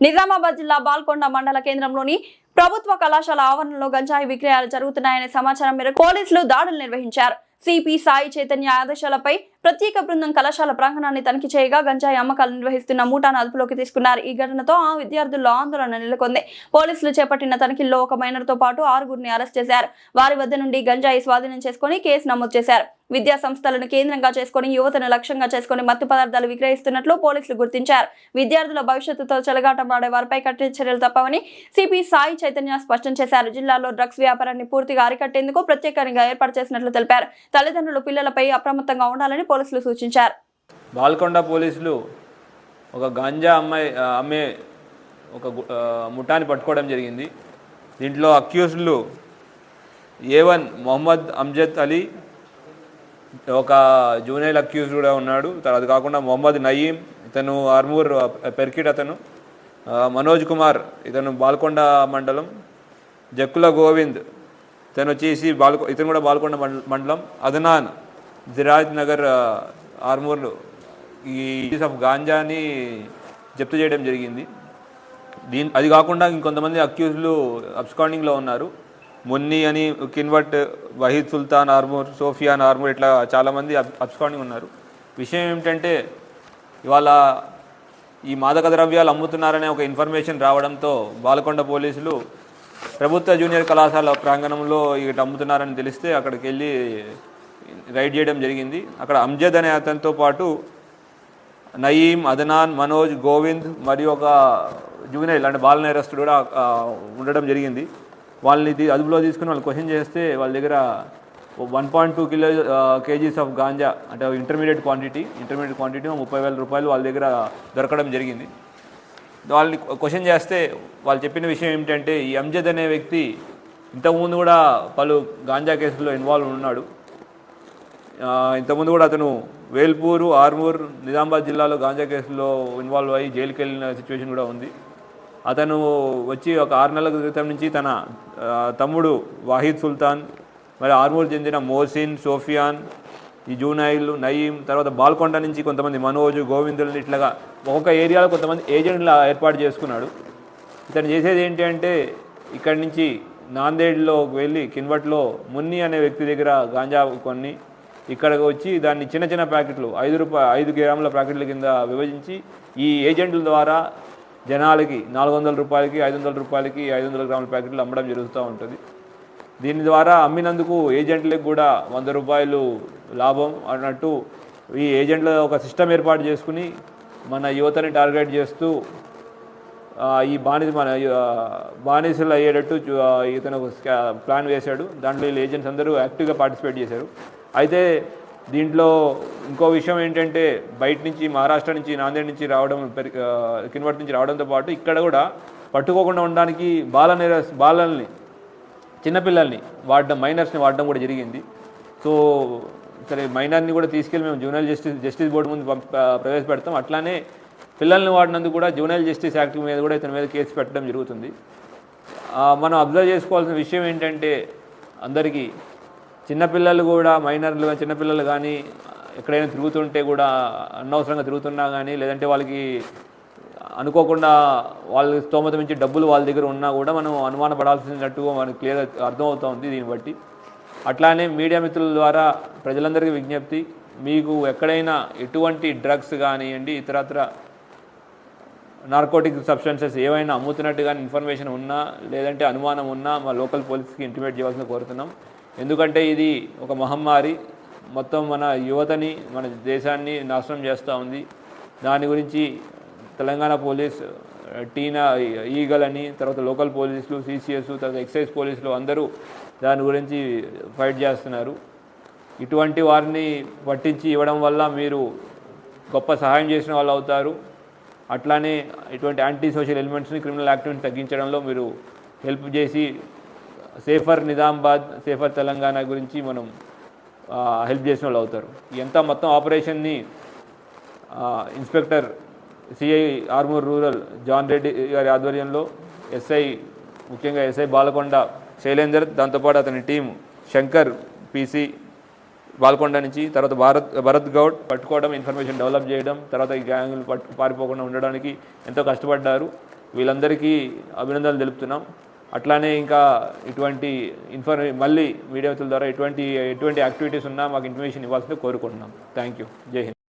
నిజామాబాద్ జిల్లా బాల్కొండ మండల కేంద్రంలోని ప్రభుత్వ కళాశాల ఆవరణలో గంజాయి విక్రయాలు జరుగుతున్నాయనే సమాచారం మేరకు పోలీసులు దాడులు నిర్వహించారు. సిపి సాయి చైతన్య ఆదేశాలపై ప్రత్యేక బృందం కళాశాల ప్రాంగణాన్ని తనిఖీ చేయగా గంజాయి అమ్మకాలు నిర్వహిస్తున్న ముఠాను అదుపులోకి తీసుకున్నారు. ఈ ఘటనతో ఆ విద్యార్థుల్లో ఆందోళన నెలకొంది. పోలీసులు చేపట్టిన తనిఖీల్లో ఒక మైనర్ తో పాటు 6గురిని అరెస్ట్ చేశారు. వారి వద్ద నుండి గంజాయి స్వాధీనం చేసుకుని కేసు నమోదు చేశారు. విద్యా సంస్థలను కేంద్రంగా చేసుకుని యువతను లక్ష్యంగా చేసుకుని మత్తు పదార్థాలు విక్రయిస్తున్నట్లు పోలీసులు గుర్తించారు. విద్యార్థుల భవిష్యత్తుతో చెలగాటమాడే వారిపై కఠిన చర్యలు తప్పవని సిపి సాయి చైతన్య స్పష్టం చేశారు. జిల్లాలో డ్రగ్స్ వ్యాపారాన్ని పూర్తిగా అరికట్టేందుకు ప్రత్యేకంగా ఏర్పాటు చేసినట్లు తెలిపారు. తల్లిదండ్రులు పిల్లలపై అప్రమత్తంగా ఉండాలని పోలీసులు సూచించారు. బాల్కొండ పోలీసులు ఒక గాంజా అమ్మే ఒక ముఠాని పట్టుకోవడం జరిగింది. దీంట్లో అక్యూజ్డ్లు A1 మొహమ్మద్ అమ్జద్ అలీ, ఒక జూనియర్ అక్యూజ్ కూడా ఉన్నాడు. అది కాకుండా మొహమ్మద్ నయీం, ఇతను ఆర్మూర్ పెర్కిట్, అతను మనోజ్ కుమార్, ఇతను బాల్కొండ మండలం, జక్కుల గోవింద్, ఇతను వచ్చేసి ఇతను కూడా బాల్కొండ మండలం, అదనాన్ జిరాజ్ నగర్ ఆర్మూర్ ఈ ఆఫ్ గాంజాని జప్తు చేయడం జరిగింది. అది కాకుండా ఇంకొంతమంది అక్యూజ్లు అబ్స్కాండింగ్లో ఉన్నారు. మున్ని అని, కిన్వట్, వహీద్ సుల్తాన్ ఆర్మూర్, సోఫియాన్ ఆర్మూర్, ఇట్లా చాలామంది అబ్స్కాండింగ్ ఉన్నారు. విషయం ఏమిటంటే ఇవాళ ఈ మాదక ద్రవ్యాలు అమ్ముతున్నారనే ఒక ఇన్ఫర్మేషన్ రావడంతో బాల్కొండ పోలీసులు ప్రభుత్వ జూనియర్ కళాశాల ప్రాంగణంలో ఇటు అమ్ముతున్నారని తెలిస్తే అక్కడికి వెళ్ళి రైడ్ చేయడం జరిగింది. అక్కడ అమ్జద్ అనే అతనితో పాటు నయీం, అదనాన్, మనోజ్, గోవింద్ మరియు ఒక జూనియర్ అంటే బాల నేరస్తుడు కూడా ఉండడం జరిగింది. వాళ్ళని అదుపులో తీసుకుని వాళ్ళు క్వశ్చన్ చేస్తే వాళ్ళ దగ్గర 1.2 kgs ఆఫ్ గాంజా అంటే ఇంటర్మీడియట్ క్వాంటిటీ 30,000 రూపాయలు వాళ్ళ దగ్గర దొరకడం జరిగింది. వాళ్ళని క్వశ్చన్ చేస్తే వాళ్ళు చెప్పిన విషయం ఏమిటంటే ఈ అమ్జద్ అనే వ్యక్తి ఇంతకుముందు కూడా పలు గాంజా కేసుల్లో ఇన్వాల్వ్ ఉన్నాడు. ఇంతకుముందు కూడా అతను వేల్పూరు, ఆర్మూర్, నిజామాబాద్ జిల్లాలో గాంజా కేసులో ఇన్వాల్వ్ అయ్యి జైలుకి వెళ్ళిన సిచ్యువేషన్ కూడా ఉంది. అతను వచ్చి ఒక 6 నెలల క్రితం నుంచి తన తమ్ముడు వాహిద్ సుల్తాన్, మరి ఆర్మూర్ చెందిన మోసిన్, సోఫియాన్, ఈ జూనైల్, నయీం, తర్వాత బాల్కొండ నుంచి కొంతమంది మనోజ్, గోవిందులు, ఇట్లాగా ఒక్కొక్క ఏరియాలో కొంతమంది ఏజెంట్లు ఏర్పాటు చేసుకున్నాడు. ఇతను చేసేది ఏంటి అంటే ఇక్కడి నుంచి నాందేడ్లో వెళ్ళి కిన్వట్లో మున్ని అనే వ్యక్తి దగ్గర గాంజా కొన్ని ఇక్కడికి వచ్చి దాన్ని చిన్న చిన్న ప్యాకెట్లు 5 గ్రాముల ప్యాకెట్ల కింద విభజించి ఈ ఏజెంట్ల ద్వారా జనాలకి 400 రూపాయలకి, 500 రూపాయలకి 500 గ్రాముల ప్యాకెట్లు అమ్మడం జరుగుతూ ఉంటుంది. దీని ద్వారా అమ్మినందుకు ఏజెంట్లకు కూడా 100 రూపాయలు లాభం అన్నట్టు ఈ ఏజెంట్ల ఒక సిస్టమ్ ఏర్పాటు చేసుకుని మన యువతని టార్గెట్ చేస్తూ ఈ బానిసలు అయ్యేటట్టు ఇతను ప్లాన్ వేశాడు. దాంట్లో వీళ్ళు ఏజెంట్స్ అందరూ యాక్టివ్గా పార్టిసిపేట్ చేశారు. అయితే దీంట్లో ఇంకో విషయం ఏంటంటే బయట నుంచి మహారాష్ట్ర నుంచి, నాందేడ్ నుంచి రావడం, కిన్వట్ నుంచి రావడంతో పాటు ఇక్కడ కూడా పట్టుకోకుండా ఉండడానికి బాలల్ని చిన్నపిల్లల్ని మైనర్స్ని వాడడం కూడా జరిగింది. సో సరే, మైనర్ని కూడా తీసుకెళ్ళి మేము జూనియర్ జస్టిస్ బోర్డు ముందు ప్రవేశపెడతాం. అట్లానే పిల్లల్ని వాడినందుకు కూడా జూనియర్ జస్టిస్ యాక్ట్ మీద కూడా ఇతని మీద కేసు పెట్టడం జరుగుతుంది. మనం అబ్జర్వ్ చేసుకోవాల్సిన విషయం ఏంటంటే అందరికీ చిన్నపిల్లలు కూడా, మైనర్లు చిన్నపిల్లలు కానీ ఎక్కడైనా తిరుగుతుంటే కూడా, అనవసరంగా తిరుగుతున్నా కానీ, లేదంటే వాళ్ళకి అనుకోకుండా వాళ్ళ స్తోమత మించి డబ్బులు వాళ్ళ దగ్గర ఉన్నా కూడా మనం అనుమానపడాల్సినట్టుగా మనకు క్లియర్గా అర్థమవుతూ ఉంది దీన్ని బట్టి. అట్లానే మీడియా మిత్రుల ద్వారా ప్రజలందరికీ విజ్ఞప్తి, మీకు ఎక్కడైనా ఎటువంటి డ్రగ్స్ కానివ్వండి, ఇతరత్ర నార్కోటిక్ సబ్స్టెన్సెస్ ఏవైనా అమ్ముతున్నట్టు కానీ ఇన్ఫర్మేషన్ ఉన్నా, లేదంటే అనుమానం ఉన్నా మా లోకల్ పోలీస్కి ఇంటిమేట్ చేయాల్సిన కోరుతున్నాం. ఎందుకంటే ఇది ఒక మహమ్మారి, మొత్తం మన యువతని, మన దేశాన్ని నాశనం చేస్తూ ఉంది. దాని గురించి తెలంగాణ పోలీస్, టీనా, ఈగల్ అని, తర్వాత లోకల్ పోలీసులు, సిసిఎస్, తర్వాత ఎక్సైజ్ పోలీసులు అందరూ దాని గురించి ఫైట్ చేస్తున్నారు. ఇటువంటి వారిని పట్టించి ఇవ్వడం వల్ల మీరు గొప్ప సహాయం చేసిన వాళ్ళు అవుతారు. అట్లానే ఇటువంటి యాంటీ సోషల్ ఎలిమెంట్స్ని, క్రిమినల్ యాక్టివిటీని తగ్గించడంలో మీరు హెల్ప్ చేసి సేఫర్ నిజామాబాద్, సేఫర్ తెలంగాణ గురించి మనం హెల్ప్ చేసిన వాళ్ళు అవుతారు. ఎంత మొత్తం ఆపరేషన్ని inspector CI Armoor rural John Reddy గారి ఆధ్వర్యంలో, ముఖ్యంగా ఎస్ఐ బాలకొండ శైలేందర్, దాంతోపాటు అతని టీం శంకర్ పీసీ బాల్కొండ నుంచి, తర్వాత భరత్ గౌడ్ పట్టుకోవడం, ఇన్ఫర్మేషన్ డెవలప్ చేయడం, తర్వాత ఈ గ్యాంగులు పారిపోకుండా ఉండడానికి ఎంతో కష్టపడ్డారు. వీళ్ళందరికీ అభినందనలు తెలుపుతున్నాం. అట్లానే ఇంకా ఇటువంటి మళ్ళీ మీడియా ద్వారా ఎటువంటి యాక్టివిటీస్ ఉన్నా మాకు ఇన్ఫర్మేషన్ ఇవ్వాల్సిందే కోరుకుంటున్నాం. Thank you. జై హింద్.